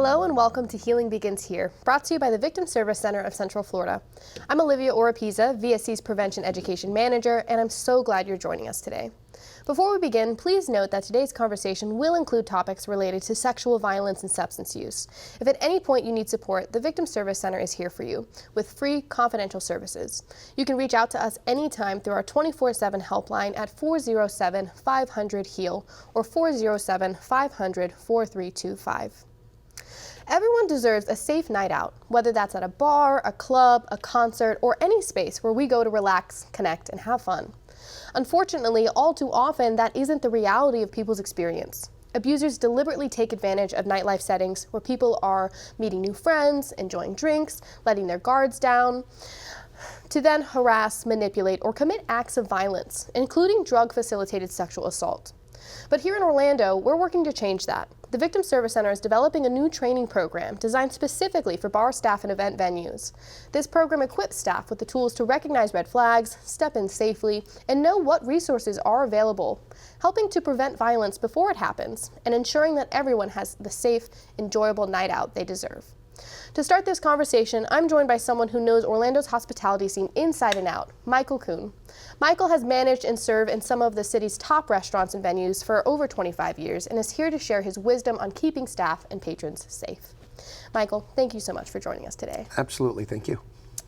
Hello and welcome to Healing Begins Here, brought to you by the Victim Service Center of Central Florida. I'm Olivia Oropeza, VSC's Prevention Education Manager, and I'm so glad you're joining us today. Before we begin, please note that today's conversation will include topics related to sexual violence and substance use. If at any point you need support, the Victim Service Center is here for you with free confidential services. You can reach out to us anytime through our 24/7 helpline at 407-500-HEAL or 407-500-4325. Everyone deserves a safe night out, whether that's at a bar, a club, a concert, or any space where we go to relax, connect, and have fun. Unfortunately, all too often, that isn't the reality of people's experience. Abusers deliberately take advantage of nightlife settings where people are meeting new friends, enjoying drinks, letting their guards down, to then harass, manipulate, or commit acts of violence, including drug-facilitated sexual assault. But here in Orlando, we're working to change that. The Victim Service Center is developing a new training program designed specifically for bar staff and event venues. This program equips staff with the tools to recognize red flags, step in safely, and know what resources are available, helping to prevent violence before it happens and ensuring that everyone has the safe, enjoyable night out they deserve. To start this conversation, I'm joined by someone who knows Orlando's hospitality scene inside and out, Michael Kuhn. Michael has managed and served in some of the city's top restaurants and venues for over 25 years and is here to share his wisdom on keeping staff and patrons safe. Michael, thank you so much for joining us today. Absolutely, thank you.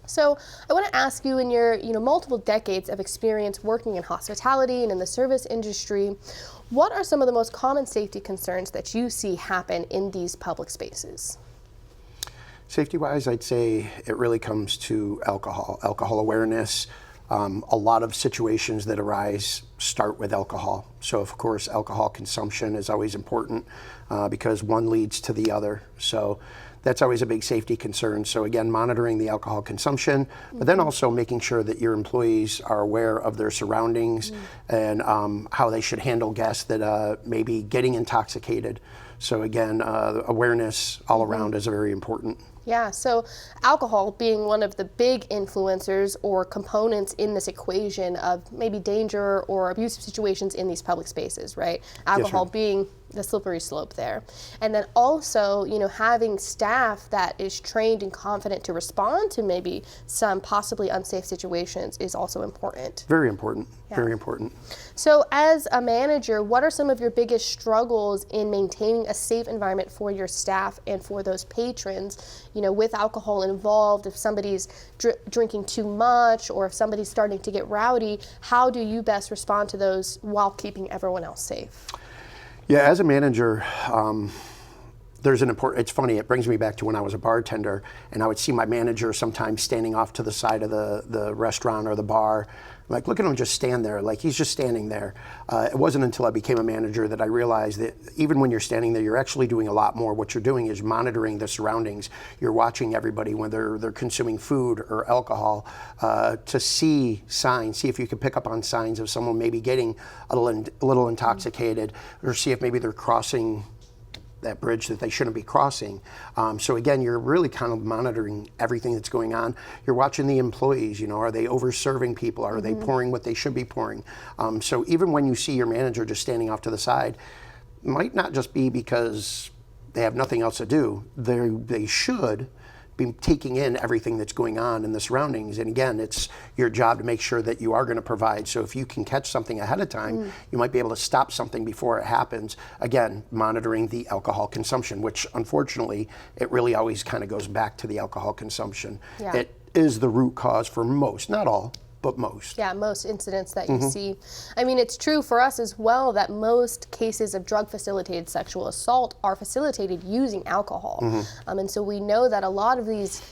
So I want to ask you, in your multiple decades of experience working in hospitality and in the service industry, what are some of the most common safety concerns that you see happen in these public spaces? Safety-wise, I'd say it really comes to alcohol awareness. A lot of situations that arise start with alcohol. So of course, alcohol consumption is always important because one leads to the other. So that's always a big safety concern. So again, monitoring the alcohol consumption, but then also making sure that your employees are aware of their surroundings and how they should handle guests that may be getting intoxicated. So again, awareness all around is very important. Yeah, so alcohol being one of the big influencers or components in this equation of maybe danger or abusive situations in these public spaces, right? Alcohol being the slippery slope there. And then also, having staff that is trained and confident to respond to maybe some possibly unsafe situations is also important. Very important, Yeah. very important. So as a manager, what are some of your biggest struggles in maintaining a safe environment for your staff and for those patrons, with alcohol involved? If somebody's drinking too much or if somebody's starting to get rowdy, how do you best respond to those while keeping everyone else safe? Yeah, as a manager, it's funny, it brings me back to when I was a bartender and I would see my manager sometimes standing off to the side of the restaurant or the bar. Like, look at him just stand there, like he's just standing there. It wasn't until I became a manager that I realized that even when you're standing there, you're actually doing a lot more. What you're doing is monitoring the surroundings. You're watching everybody when they're consuming food or alcohol to see signs, see if you can pick up on signs of someone maybe getting a little intoxicated, or see if maybe they're crossing that bridge that they shouldn't be crossing. So again, you're really kind of monitoring everything that's going on. You're watching the employees, are they over-serving people? Are they pouring what they should be pouring? So even when you see your manager just standing off to the side, it might not just be because they have nothing else to do. They should be taking in everything that's going on in the surroundings. And again, it's your job to make sure that you are going to provide. So if you can catch something ahead of time, you might be able to stop something before it happens. Again, monitoring the alcohol consumption, which unfortunately, it really always kind of goes back to the alcohol consumption. Yeah. It is the root cause for most, not all, but most. Yeah, most incidents that you see. I mean, it's true for us as well that most cases of drug-facilitated sexual assault are facilitated using alcohol. And so we know that a lot of these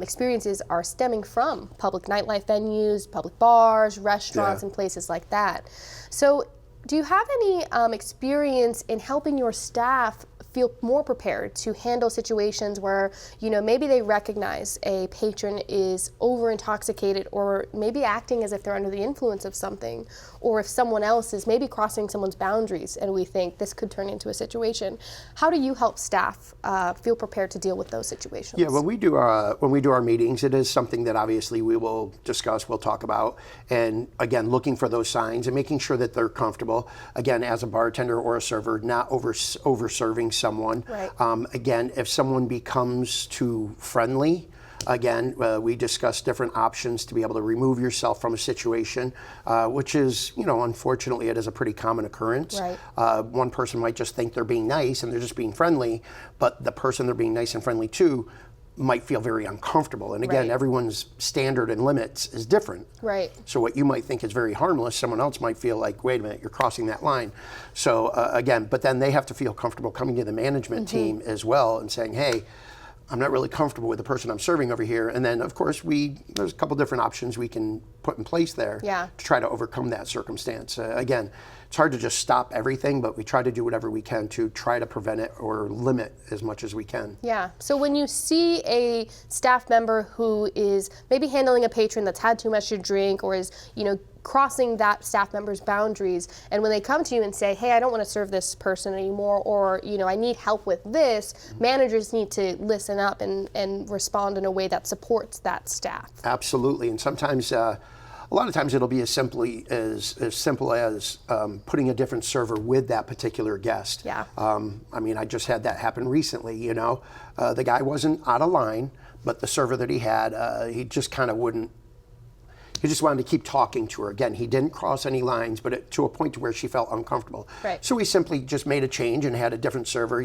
experiences are stemming from public nightlife venues, public bars, restaurants, and places like that. So do you have any experience in helping your staff feel more prepared to handle situations where, maybe they recognize a patron is over intoxicated or maybe acting as if they're under the influence of something, or if someone else is maybe crossing someone's boundaries and we think this could turn into a situation? How do you help staff feel prepared to deal with those situations? Yeah, when we do our meetings, it is something that obviously we will discuss, we'll talk about, and again, looking for those signs and making sure that they're comfortable. Again, as a bartender or a server, not over-serving someone. Right. Again, if someone becomes too friendly, again, we discuss different options to be able to remove yourself from a situation, which is, unfortunately, it is a pretty common occurrence. Right. One person might just think they're being nice and they're just being friendly, but the person they're being nice and friendly to might feel very uncomfortable. And again, Right. everyone's standard and limits is different. Right. So what you might think is very harmless, someone else might feel like, wait a minute, you're crossing that line. So again, but then they have to feel comfortable coming to the management team as well and saying, hey, I'm not really comfortable with the person I'm serving over here. And then, of course, there's a couple different options we can put in place there Yeah. to try to overcome that circumstance. Again, it's hard to just stop everything, but we try to do whatever we can to try to prevent it or limit as much as we can. Yeah. So when you see a staff member who is maybe handling a patron that's had too much to drink or is, crossing that staff member's boundaries, and when they come to you and say, hey, I don't want to serve this person anymore, or, I need help with this, managers need to listen up and respond in a way that supports that staff. Absolutely. And sometimes, a lot of times it'll be as simple as putting a different server with that particular guest. Yeah. I just had that happen recently, the guy wasn't out of line, but the server that he had, he just kind of wouldn't. He just wanted to keep talking to her. Again, he didn't cross any lines, but to a point to where she felt uncomfortable. Right. So we simply just made a change and had a different server.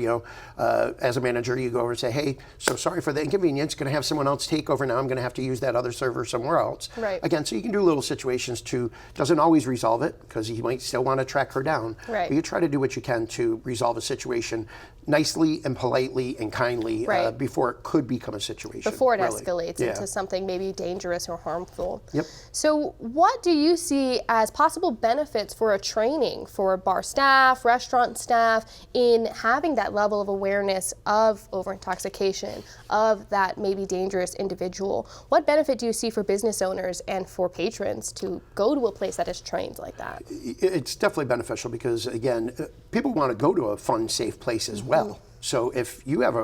As a manager, you go over and say, hey, so sorry for the inconvenience. Going to have someone else take over now. I'm going to have to use that other server somewhere else. Right. Again, so you can do little situations to, doesn't always resolve it because you might still want to track her down. Right. But you try to do what you can to resolve a situation nicely and politely and kindly Right. Before it could become a situation. Before it really. escalates Yeah. into something maybe dangerous or harmful. Yep. So what do you see as possible benefits for a training for bar staff, restaurant staff, in having that level of awareness of over-intoxication, of that maybe dangerous individual? What benefit do you see for business owners and for patrons to go to a place that is trained like that? It's definitely beneficial because, again, people want to go to a fun, safe place as well. So if you have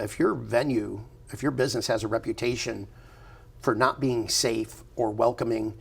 if your venue, if your business has a reputation for not being safe or welcoming,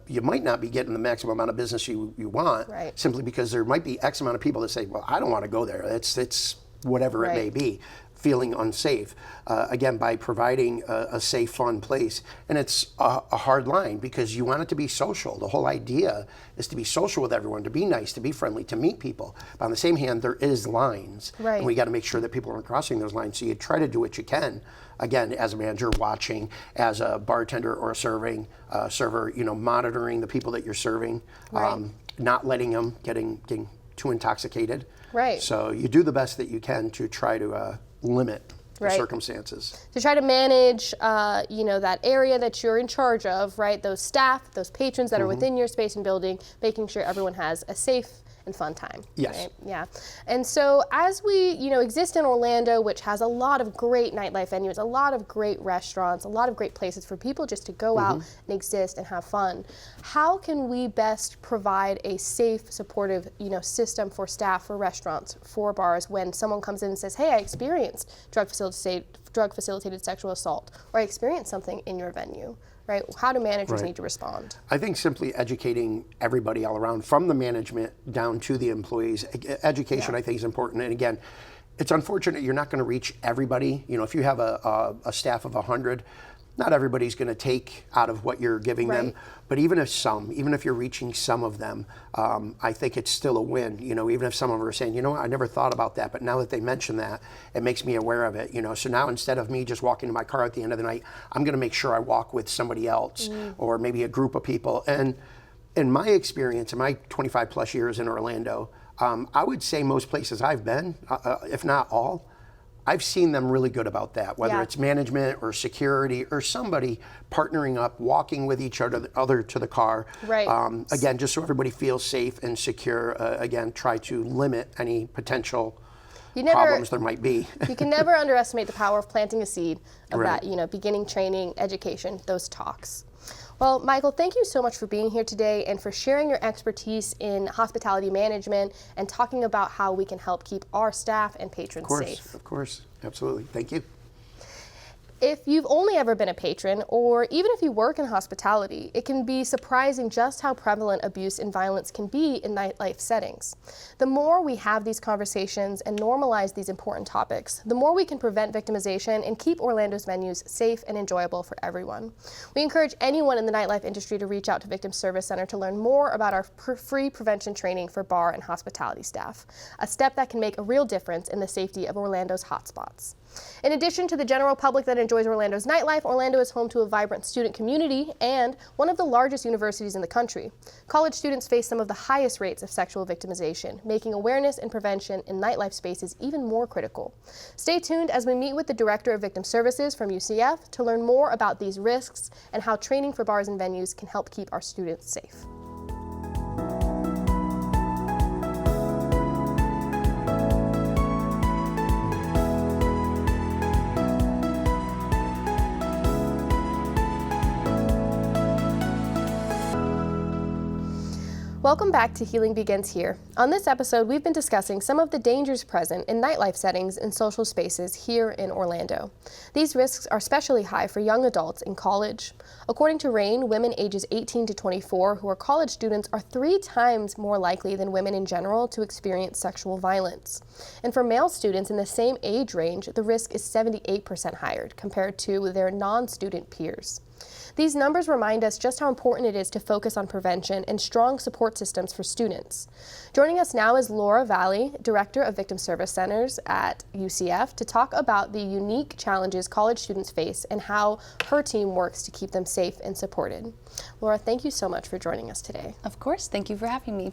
you might not be getting the maximum amount of business you want, Right. simply because there might be X amount of people that say, well, I don't want to go there. It's whatever it may Right. be, feeling unsafe. Again, by providing a safe, fun place. And it's a hard line because you want it to be social. The whole idea is to be social with everyone, to be nice, to be friendly, to meet people. But on the same hand, there is lines. Right. And we got to make sure that people aren't crossing those lines. So you try to do what you can. Again, as a manager, watching, as a bartender or a server, monitoring the people that you're serving, Right. not letting them getting too intoxicated. Right. So you do the best that you can to try to limit the Right. circumstances. To try to manage, that area that you're in charge of, right? Those staff, those patrons that are within your space and building, making sure everyone has a safe and fun time. Yes. Right? Yeah. And so as we, exist in Orlando, which has a lot of great nightlife venues, a lot of great restaurants, a lot of great places for people just to go out and exist and have fun, how can we best provide a safe, supportive, system for staff, for restaurants, for bars when someone comes in and says, hey, I experienced drug-facilitated sexual assault, or I experienced something in your venue? Right? How do managers Right. need to respond? I think simply educating everybody all around, from the management down to the employees. Education, I think, is important. And again, it's unfortunate you're not going to reach everybody. If you have a staff of 100, not everybody's going to take out of what you're giving them. Right. But even if you're reaching some of them, I think it's still a win. Even if some of them are saying, I never thought about that, but now that they mention that, it makes me aware of it. So now instead of me just walking to my car at the end of the night, I'm going to make sure I walk with somebody else or maybe a group of people. And in my experience, in my 25 plus years in Orlando, I would say most places I've been, if not all, I've seen them really good about that, whether Yeah. it's management or security or somebody partnering up, walking with each other to the car. Right. Again, just so everybody feels safe and secure. Again, try to limit any potential problems there might be. You can never underestimate the power of planting a seed of Right. that, beginning, training, education, those talks. Well, Michael, thank you so much for being here today and for sharing your expertise in hospitality management and talking about how we can help keep our staff and patrons safe. Of course, absolutely. Thank you. If you've only ever been a patron, or even if you work in hospitality, it can be surprising just how prevalent abuse and violence can be in nightlife settings. The more we have these conversations and normalize these important topics, the more we can prevent victimization and keep Orlando's venues safe and enjoyable for everyone. We encourage anyone in the nightlife industry to reach out to Victim Service Center to learn more about our free prevention training for bar and hospitality staff, a step that can make a real difference in the safety of Orlando's hotspots. In addition to the general public that enjoys Orlando's nightlife, Orlando is home to a vibrant student community and one of the largest universities in the country. College students face some of the highest rates of sexual victimization, making awareness and prevention in nightlife spaces even more critical. Stay tuned as we meet with the Director of Victim Services from UCF to learn more about these risks and how training for bars and venues can help keep our students safe. Welcome back to Healing Begins Here. On this episode, we've been discussing some of the dangers present in nightlife settings and social spaces here in Orlando. These risks are especially high for young adults in college. According to RAINN, women ages 18 to 24 who are college students are 3 times more likely than women in general to experience sexual violence. And for male students in the same age range, the risk is 78% higher compared to their non-student peers. These numbers remind us just how important it is to focus on prevention and strong support systems for students. Joining us now is Laura Valley, Director of Victim Service Centers at UCF, to talk about the unique challenges college students face and how her team works to keep them safe and supported. Laura, thank you so much for joining us today. Of course, thank you for having me.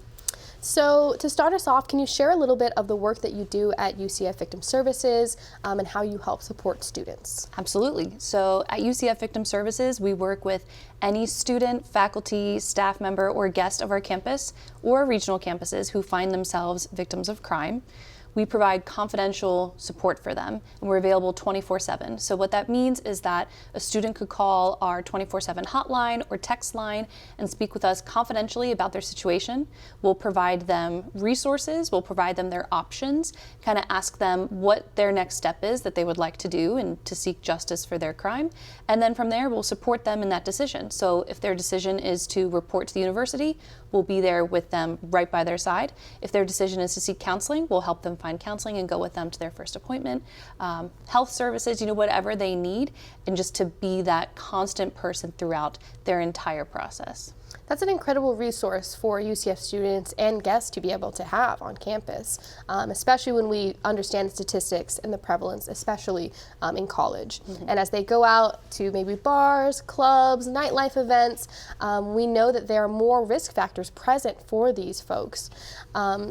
So to start us off, can you share a little bit of the work that you do at UCF Victim Services and how you help support students? Absolutely. So at UCF Victim Services, we work with any student, faculty, staff member, or guest of our campus or regional campuses who find themselves victims of crime. We provide confidential support for them, and we're available 24/7. So what that means is that a student could call our 24/7 hotline or text line and speak with us confidentially about their situation. We'll provide them resources, we'll provide them their options, kind of ask them what their next step is that they would like to do and to seek justice for their crime. And then from there, we'll support them in that decision. So if their decision is to report to the university, we'll be there with them right by their side. If their decision is to seek counseling, we'll help them find counseling and go with them to their first appointment. Health services, whatever they need, and just to be that constant person throughout their entire process. That's an incredible resource for UCF students and guests to be able to have on campus, especially when we understand statistics and the prevalence, especially in college. Mm-hmm. And as they go out to maybe bars, clubs, nightlife events, we know that there are more risk factors present for these folks.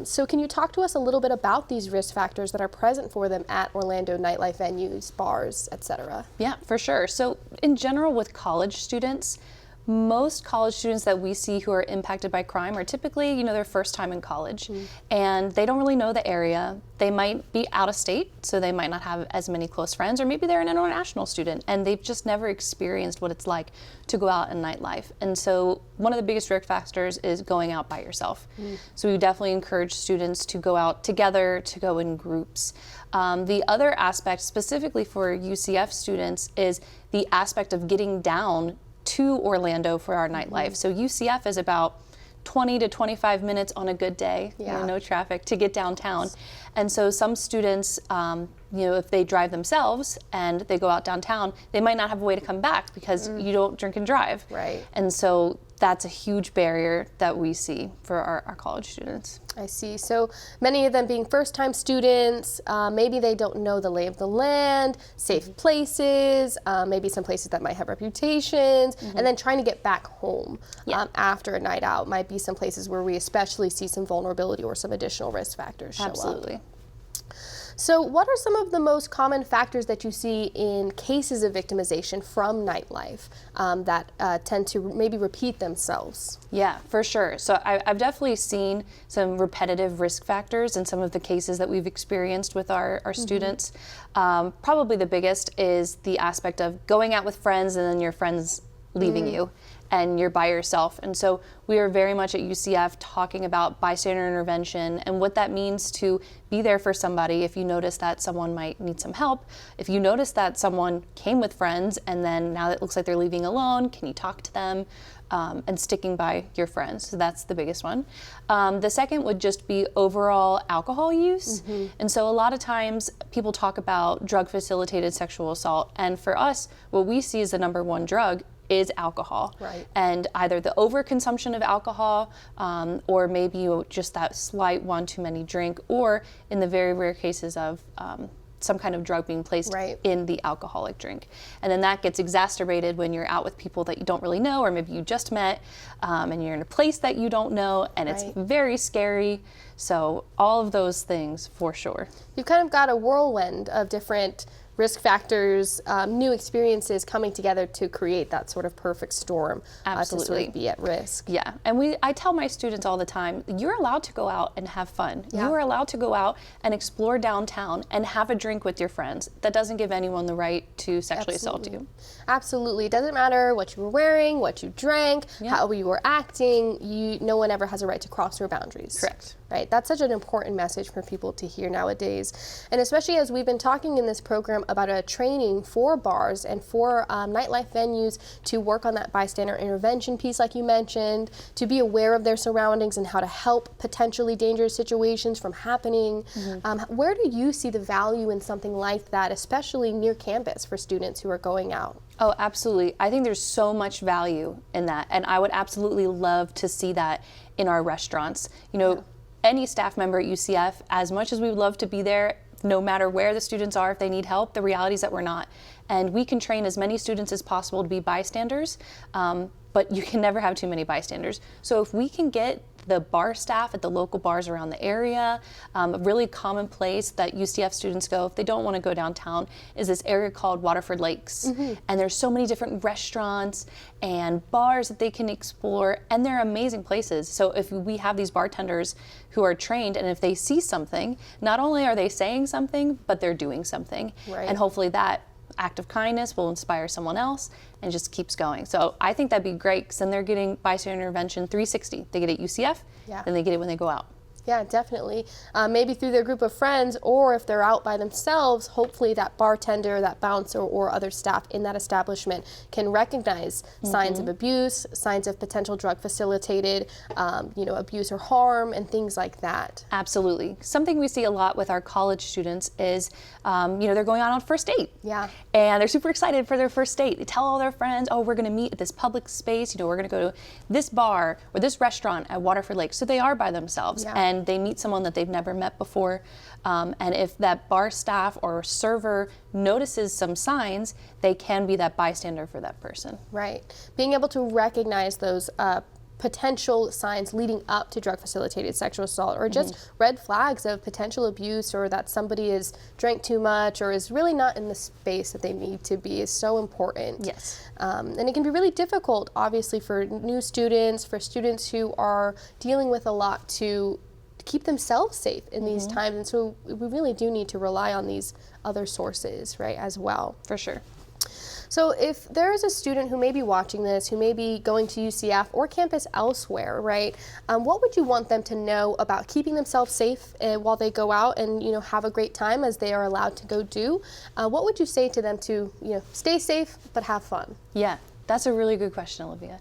So can you talk to us a little bit about these risk factors that are present for them at Orlando nightlife venues, bars, etc.? Yeah, for sure. So in general with college students, most college students that we see who are impacted by crime are typically, their first time in college, and they don't really know the area. They might be out of state, so they might not have as many close friends, or maybe they're an international student and they've just never experienced what it's like to go out in nightlife. And so one of the biggest risk factors is going out by yourself. So we definitely encourage students to go out together, to go in groups. The other aspect specifically for UCF students is the aspect of getting down to Orlando for our nightlife. So UCF is about 20 to 25 minutes on a good day, no traffic, to get downtown. And so some students, if they drive themselves and they go out downtown, they might not have a way to come back because you don't drink and drive. Right. And so that's a huge barrier that we see for our college students. I see. So many of them being first-time students, maybe they don't know the lay of the land, safe places, maybe some places that might have reputations, and then trying to get back home after a night out might be some places where we especially see some vulnerability or some additional risk factors show up. Absolutely. So what are some of the most common factors that you see in cases of victimization from nightlife that tend to maybe repeat themselves? Yeah, for sure. So I've definitely seen some repetitive risk factors in some of the cases that we've experienced with our students. Probably the biggest is the aspect of going out with friends and then your friends leaving you. and you're by yourself. And so we are very much at UCF talking about bystander intervention and what that means to be there for somebody if you notice that someone might need some help. If you notice that someone came with friends and then now it looks like they're leaving alone, can you talk to them? And sticking by your friends. So that's the biggest one. The second would just be overall alcohol use. And so a lot of times people talk about drug facilitated sexual assault. And for us, what we see as the number one drug is alcohol. Right. And either the overconsumption of alcohol or maybe just that slight one too many drink, or in the very rare cases of some kind of drug being placed Right. in the alcoholic drink. And then that gets exacerbated when you're out with people that you don't really know, or maybe you just met, and you're in a place that you don't know, and it's Right. very scary. So all of those things for sure. You've kind of got a whirlwind of different risk factors, new experiences coming together to create that sort of perfect storm to sort Absolutely. of be at risk. Yeah, and I tell my students all the time, you're allowed to go out and have fun. Yeah. You are allowed to go out and explore downtown and have a drink with your friends. That doesn't give anyone the right to sexually assault you. Absolutely. It doesn't matter what you were wearing, what you drank, Yeah. how you were acting. No one ever has a right to cross your boundaries. Correct. Right? That's such an important message for people to hear nowadays. And especially as we've been talking in this program about a training for bars and for nightlife venues to work on that bystander intervention piece, like you mentioned, to be aware of their surroundings and how to help potentially dangerous situations from happening. Where do you see the value in something like that, especially near campus for students who are going out? Oh, absolutely. I think there's so much value in that, and I would absolutely love to see that in our restaurants. You know, any staff member at UCF, as much as we would love to be there, no matter where the students are, if they need help, the reality is that we're not. And we can train as many students as possible to be bystanders, but you can never have too many bystanders. So if we can get the bar staff at the local bars around the area, a really common place that UCF students go if they don't want to go downtown is this area called Waterford Lakes. And there's so many different restaurants and bars that they can explore, and they're amazing places. So if we have these bartenders who are trained, and if they see something, not only are they saying something, but they're doing something. Right. And hopefully that act of kindness will inspire someone else and just keeps going. So I think that'd be great, because then they're getting bystander intervention 360. They get it at UCF, then they get it when they go out. Yeah, definitely. Maybe through their group of friends, or if they're out by themselves, hopefully that bartender, that bouncer, or other staff in that establishment can recognize signs of abuse, signs of potential drug facilitated, abuse or harm, and things like that. Absolutely. Something we see a lot with our college students is, they're going out on first date. Yeah. And they're super excited for their first date. They tell all their friends, oh, we're going to meet at this public space. We're going to go to this bar or this restaurant at Waterford Lakes. So they are by themselves. Yeah. And they meet someone that they've never met before. And if that bar staff or server notices some signs, they can be that bystander for that person. Right. Being able to recognize those potential signs leading up to drug facilitated sexual assault, or just red flags of potential abuse, or that somebody is drank too much or is really not in the space that they need to be, is so important. Yes. And it can be really difficult, obviously, for new students, for students who are dealing with a lot, to keep themselves safe in these times. And so we really do need to rely on these other sources, right, as well. For sure. So if there is a student who may be watching this, who may be going to UCF or campus elsewhere, right, what would you want them to know about keeping themselves safe while they go out and, have a great time, as they are allowed to go do? What would you say to them to, stay safe but have fun? Yeah, that's a really good question, Olivia.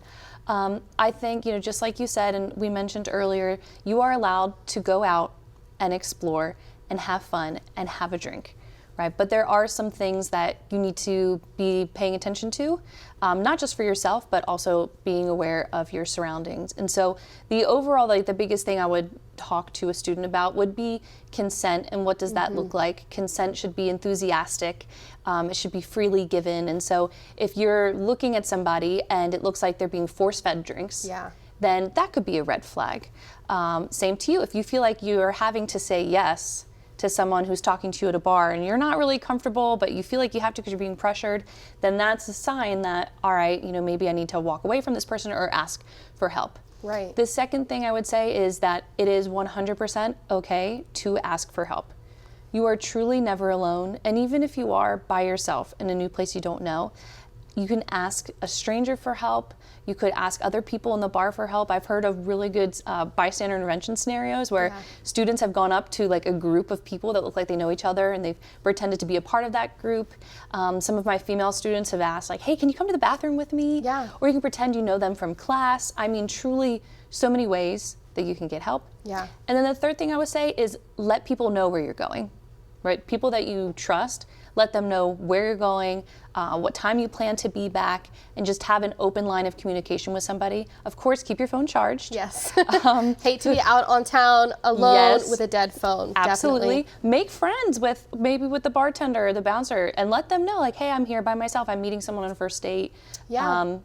I think, just like you said, and we mentioned earlier, you are allowed to go out and explore and have fun and have a drink, right? But there are some things that you need to be paying attention to, not just for yourself, but also being aware of your surroundings. And so the overall, the biggest thing I would talk to a student about would be consent, and what does that look like? Consent should be enthusiastic. It should be freely given. And so if you're looking at somebody and it looks like they're being force-fed drinks, then that could be a red flag. Same to you. If you feel like you're having to say yes to someone who's talking to you at a bar and you're not really comfortable, but you feel like you have to because you're being pressured, then that's a sign that, all right, maybe I need to walk away from this person or ask for help. Right. The second thing I would say is that it is 100% okay to ask for help. You are truly never alone, and even if you are by yourself in a new place you don't know, You can ask a stranger for help. You could ask other people in the bar for help. I've heard of really good bystander intervention scenarios where students have gone up to like a group of people that look like they know each other and they've pretended to be a part of that group. Some of my female students have asked like, hey, can you come to the bathroom with me? Yeah. Or you can pretend you know them from class. I mean, truly so many ways that you can get help. Yeah. And then the third thing I would say is let people know where you're going, right? People that you trust, let them know where you're going, what time you plan to be back, and just have an open line of communication with somebody. Of course, keep your phone charged. Yes. Hate to be out on town alone with a dead phone. Absolutely. Definitely. Make friends with the bartender or the bouncer and let them know like, hey, I'm here by myself. I'm meeting someone on a first date. Yeah.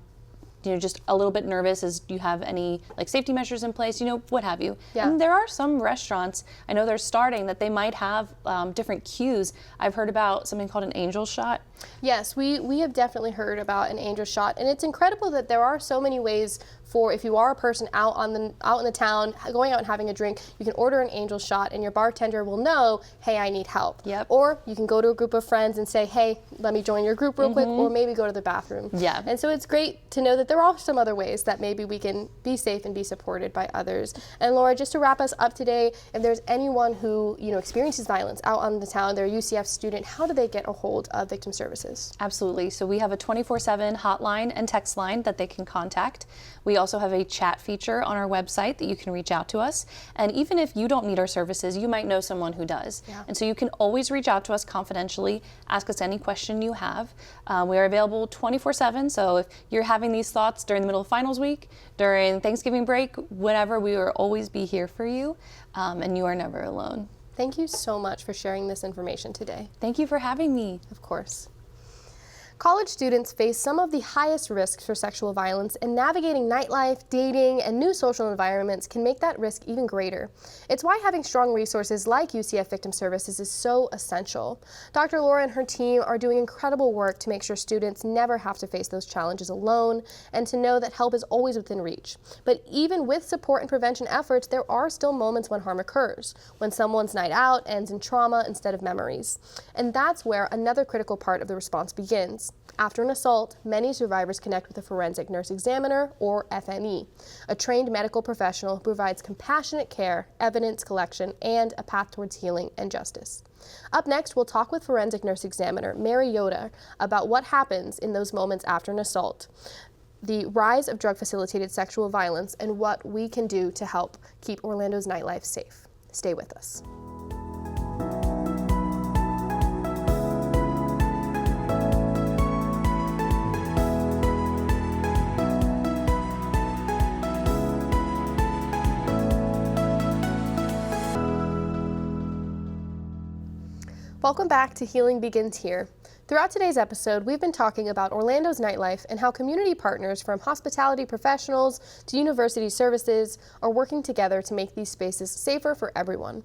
Just a little bit nervous. Do you have any like safety measures in place? What have you? Yeah. And there are some restaurants, I know they're starting, that they might have different cues. I've heard about something called an angel shot. Yes, we have definitely heard about an angel shot, and it's incredible that there are so many ways for if you are a person out in the town, going out and having a drink, you can order an angel shot, and your bartender will know, hey, I need help. Yep. Or you can go to a group of friends and say, hey, let me join your group real quick, or maybe go to the bathroom. Yeah. And so it's great to know that there are some other ways that maybe we can be safe and be supported by others. And Laura, just to wrap us up today, if there's anyone who experiences violence out on the town, they're a UCF student, how do they get a hold of victim services? Absolutely. So we have a 24/7 hotline and text line that they can contact. We also have a chat feature on our website that you can reach out to us. And even if you don't need our services, you might know someone who does. Yeah. And so you can always reach out to us confidentially, ask us any question you have. We are available 24/7. So if you're having these thoughts during the middle of finals week, during Thanksgiving break, whenever, we will always be here for you. And you are never alone. Thank you so much for sharing this information today. Thank you for having me. Of course. College students face some of the highest risks for sexual violence, and navigating nightlife, dating, and new social environments can make that risk even greater. It's why having strong resources like UCF Victim Services is so essential. Dr. Laura and her team are doing incredible work to make sure students never have to face those challenges alone, and to know that help is always within reach. But even with support and prevention efforts, there are still moments when harm occurs, when someone's night out ends in trauma instead of memories. And that's where another critical part of the response begins. After an assault, many survivors connect with a forensic nurse examiner, or FNE, a trained medical professional who provides compassionate care, evidence collection, and a path towards healing and justice. Up next, we'll talk with forensic nurse examiner Mary Yoder about what happens in those moments after an assault, the rise of drug-facilitated sexual violence, and what we can do to help keep Orlando's nightlife safe. Stay with us. Welcome back to Healing Begins Here. Throughout today's episode, we've been talking about Orlando's nightlife and how community partners from hospitality professionals to university services are working together to make these spaces safer for everyone.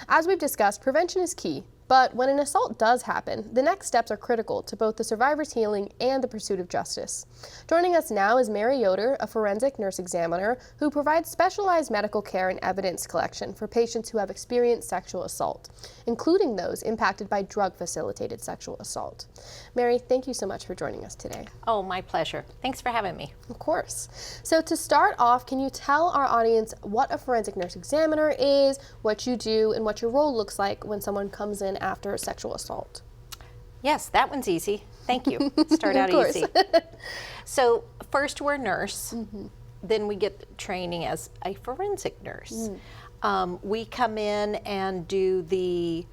As we've discussed, prevention is key, but when an assault does happen, the next steps are critical to both the survivor's healing and the pursuit of justice. Joining us now is Mary Yoder, a forensic nurse examiner who provides specialized medical care and evidence collection for patients who have experienced sexual assault, including those impacted by drug-facilitated sexual assault. Mary, thank you so much for joining us today. Oh, my pleasure. Thanks for having me. Of course. So to start off, can you tell our audience what a forensic nurse examiner is, what you do, and what your role looks like when someone comes in after a sexual assault? Yes, that one's easy. Thank you. Start out easy. So first we're a nurse, then we get training as a forensic nurse. We come in and do the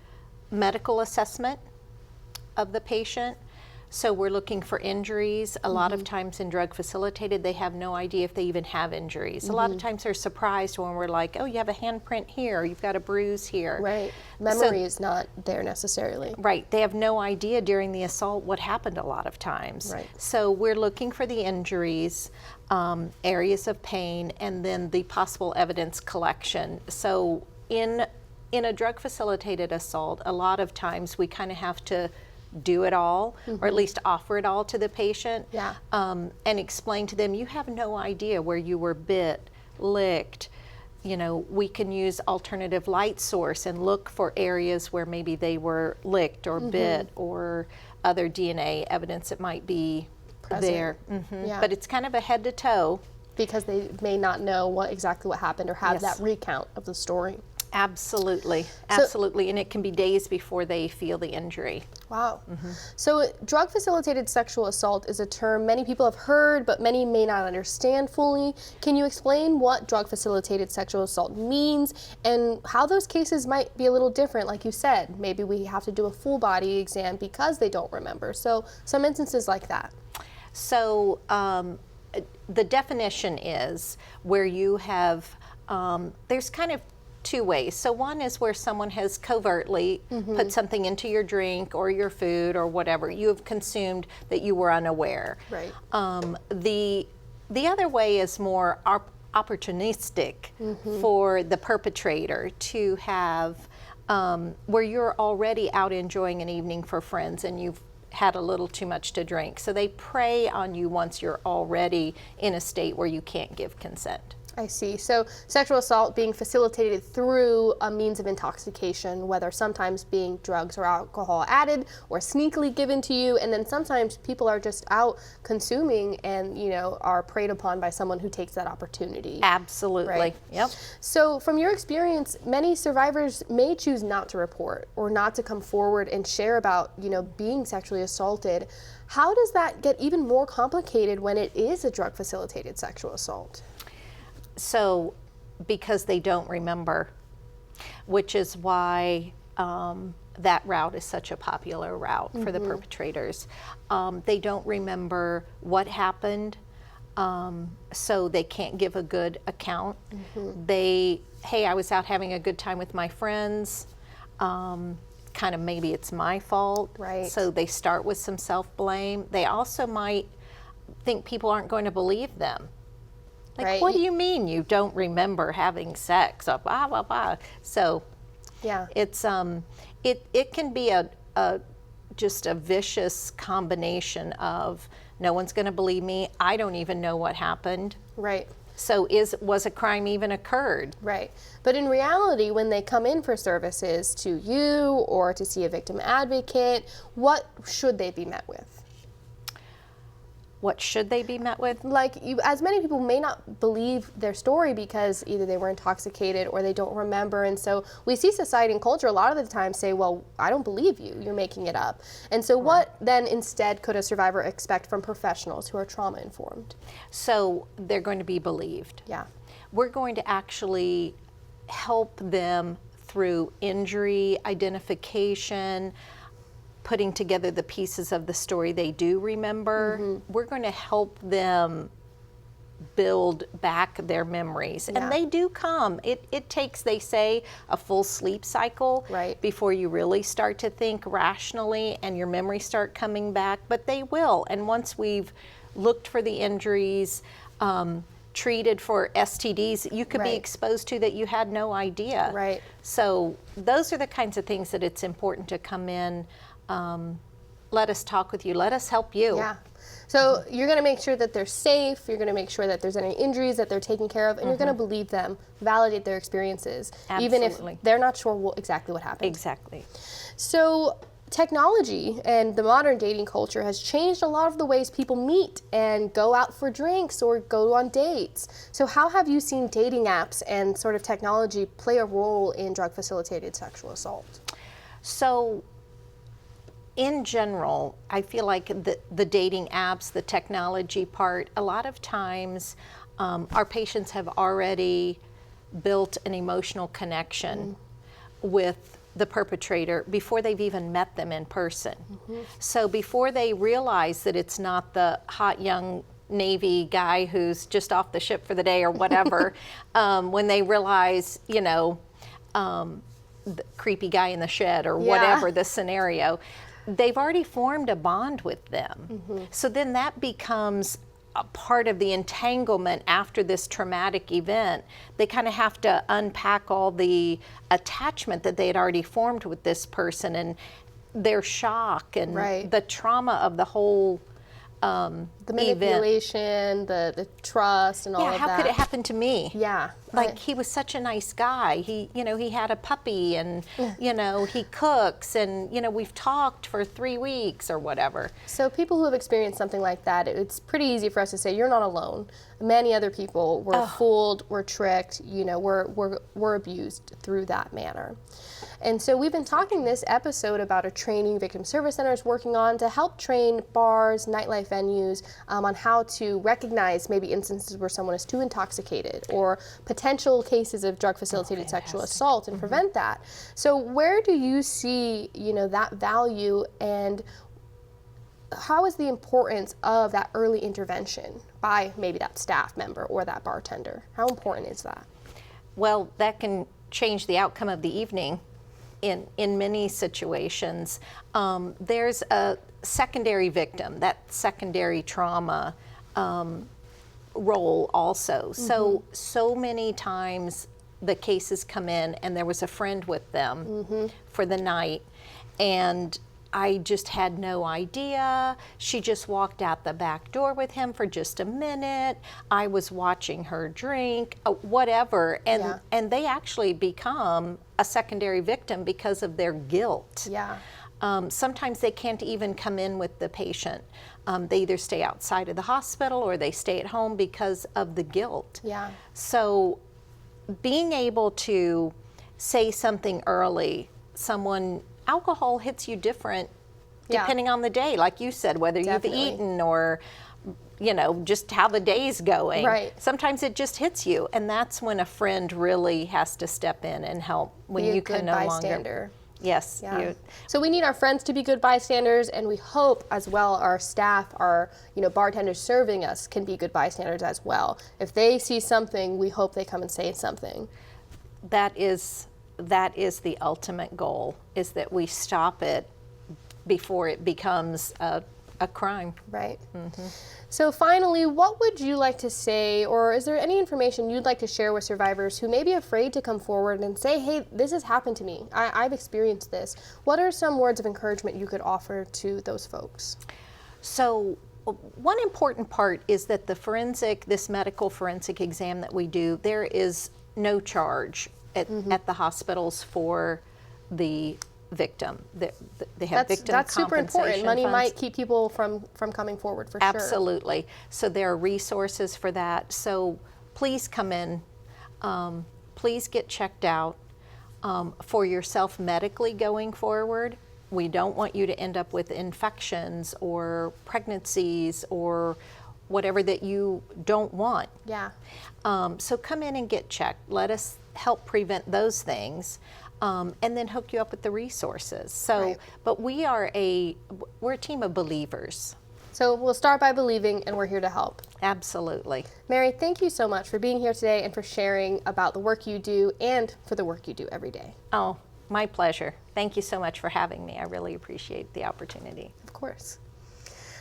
medical assessment of the patient. So we're looking for injuries. A lot of times in drug facilitated, they have no idea if they even have injuries. A lot of times they're surprised when we're like, oh, you have a handprint here, or you've got a bruise here. Right. Memory is not there necessarily. Right. They have no idea during the assault what happened a lot of times. Right. So we're looking for the injuries, areas of pain, and then the possible evidence collection. So in a drug facilitated assault, a lot of times we kind of have to do it all, or at least offer it all to the patient, and explain to them, you have no idea where you were bit, licked. You know, we can use alternative light source and look for areas where maybe they were licked or bit, or other DNA evidence that might be there. Yeah. But it's kind of a head to toe. Because they may not know exactly what happened or have Yes. that recount of the story. Absolutely, absolutely. And it can be days before they feel the injury. Wow. So drug-facilitated sexual assault is a term many people have heard, but many may not understand fully. Can you explain what drug-facilitated sexual assault means and how those cases might be a little different? Like you said, maybe we have to do a full body exam because they don't remember. So some instances like that. So the definition is where you have, there's kind of two ways. So one is where someone has covertly put something into your drink or your food or whatever you have consumed that you were unaware. Right. The other way is more opportunistic for the perpetrator to have, where you're already out enjoying an evening for friends and you've had a little too much to drink. So they prey on you once you're already in a state where you can't give consent. I see. So sexual assault being facilitated through a means of intoxication, whether sometimes being drugs or alcohol added or sneakily given to you, and then sometimes people are just out consuming and, you know, are preyed upon by someone who takes that opportunity. Absolutely. Right. Yep. So from your experience, many survivors may choose not to report or not to come forward and share about, you know, being sexually assaulted. How does that get even more complicated when it is a drug-facilitated sexual assault? So, because they don't remember, which is why that route is such a popular route for the perpetrators. They don't remember what happened, so they can't give a good account. Hey, I was out having a good time with my friends. Kind of maybe it's my fault. Right. So they start with some self-blame. They also might think people aren't going to believe them. Like, Right. what do you mean you don't remember having sex? Blah, blah, blah. So Yeah. it's it can be just a vicious combination of no one's going to believe me. I don't even know what happened. Right. So was a crime even occurred? Right. But in reality, when they come in for services to you or to see a victim advocate, what should they be met with? What should they be met with? Like, as many people may not believe their story because either they were intoxicated or they don't remember. And so we see society and culture a lot of the time say, well, I don't believe you, you're making it up. And so what then instead could a survivor expect from professionals who are trauma informed? So they're going to be believed. Yeah. We're going to actually help them through injury identification, putting together the pieces of the story they do remember. We're going to help them build back their memories. Yeah. And they do come. It takes, they say, a full sleep cycle Right. before you really start to think rationally and your memories start coming back, but they will. And once we've looked for the injuries, treated for STDs you could be Right. exposed to that you had no idea. Right. So those are the kinds of things that it's important to come in. Let us talk with you. Let us help you. Yeah. So you're going to make sure that they're safe, you're going to make sure that there's any injuries that they're taken care of, and you're going to believe them, validate their experiences, even if Absolutely. they're not sure exactly what happened. Exactly. So technology and the modern dating culture has changed a lot of the ways people meet and go out for drinks or go on dates. So how have you seen dating apps and sort of technology play a role in drug-facilitated sexual assault? So in general, I feel like the dating apps, the technology part, a lot of times our patients have already built an emotional connection with the perpetrator before they've even met them in person. So before they realize that it's not the hot young Navy guy who's just off the ship for the day or whatever, when they realize, you know, the creepy guy in the shed or whatever the scenario, they've already formed a bond with them. So then that becomes a part of the entanglement after this traumatic event. They kind of have to unpack all the attachment that they had already formed with this person and their shock and Right. the trauma of the whole The manipulation, the trust, and all of that. Yeah, how could it happen to me? Yeah. Like, he was such a nice guy. He, he had a puppy, and, he cooks, and, we've talked for 3 weeks or whatever. So people who have experienced something like that, it's pretty easy for us to say, you're not alone. Many other people were fooled, were tricked, were abused through that manner. And so we've been talking this episode about a training Victim Service Center is working on to help train bars, nightlife venues on how to recognize maybe instances where someone is too intoxicated or potential cases of drug-facilitated sexual assault and prevent that. So where do you see, that value, and how is the importance of that early intervention by maybe that staff member or that bartender? How important is that? Well, that can change the outcome of the evening in many situations. There's a secondary victim, that secondary trauma role also. So many times the cases come in and there was a friend with them for the night, and I just had no idea. She just walked out the back door with him for just a minute. I was watching her drink, whatever. And they actually become a secondary victim because of their guilt. Yeah. Sometimes they can't even come in with the patient. They either stay outside of the hospital or they stay at home because of the guilt. Yeah. So being able to say something early, alcohol hits you different depending on the day, like you said, whether you've eaten or, just how the day's going. Right. Sometimes it just hits you, and that's when a friend really has to step in and help when you can no longer. Yes. Yeah. So we need our friends to be good bystanders, and we hope as well our staff, our bartenders serving us can be good bystanders as well. If they see something, we hope they come and say something. That is the ultimate goal, is that we stop it before it becomes a crime. Right. So finally, what would you like to say, or is there any information you'd like to share with survivors who may be afraid to come forward and say, hey, this has happened to me, I've experienced this? What are some words of encouragement you could offer to those folks? So one important part is that this medical forensic exam that we do, there is no charge at the hospitals for the victim. They have victim That's super important. Money funds. might keep people from coming forward, for sure. Absolutely. So there are resources for that. So please come in. Please get checked out for yourself medically going forward. We don't want you to end up with infections or pregnancies or whatever that you don't want. Yeah. So come in and get checked. Let us help prevent those things, and then hook you up with the resources. So, Right. But we're a team of believers. So we'll start by believing, and we're here to help. Absolutely. Mary, thank you so much for being here today and for sharing about the work you do and for the work you do every day. Oh, my pleasure. Thank you so much for having me. I really appreciate the opportunity. Of course.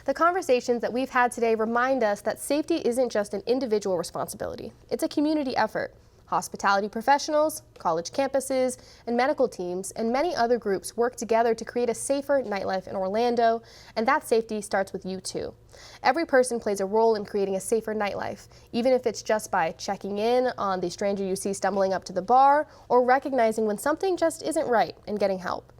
The conversations that we've had today remind us that safety isn't just an individual responsibility. It's a community effort. Hospitality professionals, college campuses, and medical teams, and many other groups work together to create a safer nightlife in Orlando, and that safety starts with you too. Every person plays a role in creating a safer nightlife, even if it's just by checking in on the stranger you see stumbling up to the bar, or recognizing when something just isn't right and getting help.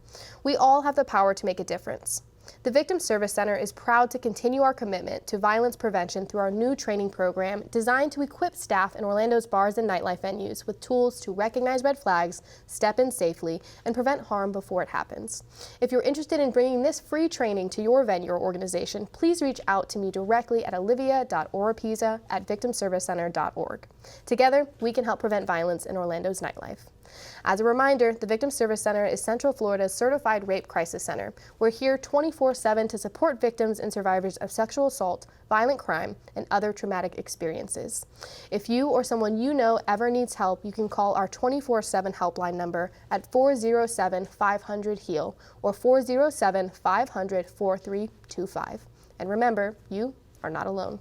We all have the power to make a difference. The Victim Service Center is proud to continue our commitment to violence prevention through our new training program designed to equip staff in Orlando's bars and nightlife venues with tools to recognize red flags, step in safely, and prevent harm before it happens. If you're interested in bringing this free training to your venue or organization, please reach out to me directly at olivia.oropeza@victimservicecenter.org. Together, we can help prevent violence in Orlando's nightlife. As a reminder, the Victim Service Center is Central Florida's certified rape crisis center. We're here 24/7 to support victims and survivors of sexual assault, violent crime, and other traumatic experiences. If you or someone you know ever needs help, you can call our 24/7 helpline number at 407-500-HEAL or 407-500-4325. And remember, you are not alone.